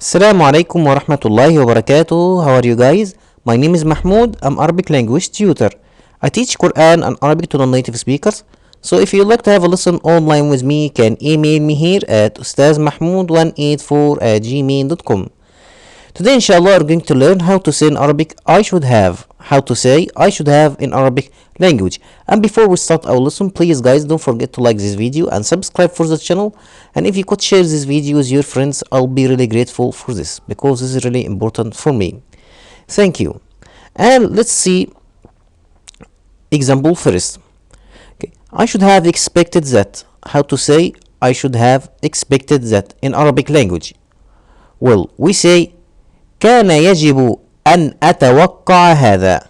Assalamu alaikum wa rahmatullahi wa barakatuh. How are you guys? My name is Mahmoud. I'm Arabic language tutor. I teach Quran and Arabic to non-native speakers. So if you'd like to have a lesson online with me, you can email me here at ustazmahmood184@gmail.com. Today inshallah we're going to learn how to say in Arabic I should have. How to say I should have in Arabic language. And before we start our lesson, please guys don't forget to like this video and subscribe for the channel. And if you could share this video with your friends, I'll be really grateful for this because this is really important for me. Thank you. And let's see example first. Okay. I should have expected that. How to say I should have expected that in Arabic language? Well, we say كان يجب أن أتوقع هذا.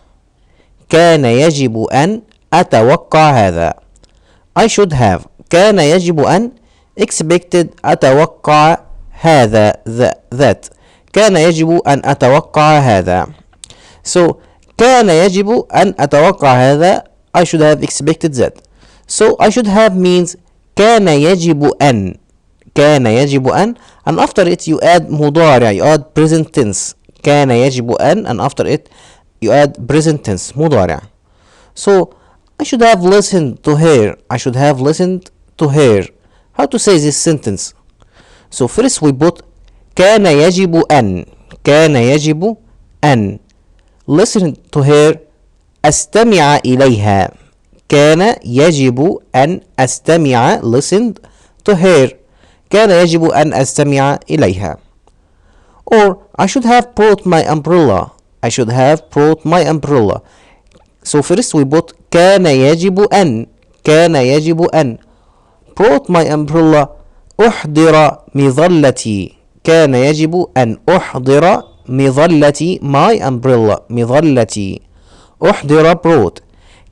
كان يجب أن أتوقع هذا. I should have. كان يجب أن expected أتوقع هذا that. كان يجب أن أتوقع هذا. So كان يجب أن أتوقع هذا. I should have expected that. So I should have means كان يجب أن. كان يجب أن, and after it you add مضارع, you add present tense. كان يجب أن, and after it you add present tense مضارع. So I should have listened to her. I should have listened to her. How to say this sentence? So first we put كان يجب أن. كان يجب أن listen to her. أستمع إليها. كان يجب أن أستمع listened to her. كان يجب أن أستمع إليها. Or I should have brought my umbrella. I should have brought my umbrella. So first we put كان يجب أن. كان يجب أن brought my umbrella. أحضر مظلتي. كان يجب أن أحضر مظلتي my umbrella. مظلتي. أحضر brought.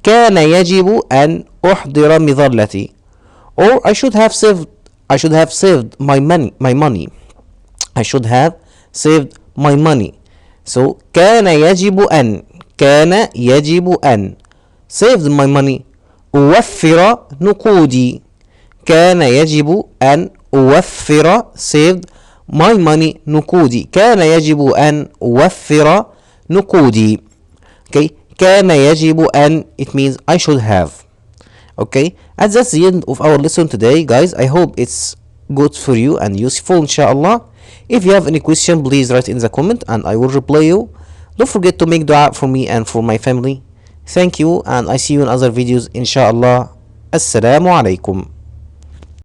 كان يجب أن أحضر مظلتي. Or I should have saved my money. I should have saved my money. So كان يجب أن. كان يجب أن saved my money. أوفر نقودي. كان يجب أن أوفر saved my money نقودي. كان يجب أن أوفر نقودي. Okay. كان يجب أن, it means I should have. Okay, and that's the end of our lesson today, guys. I hope it's good for you and useful, inshallah. If you have any question, please write in the comment and I will reply you. Don't forget to make dua for me and for my family. Thank you, and I see you in other videos, inshallah. Assalamu alaikum.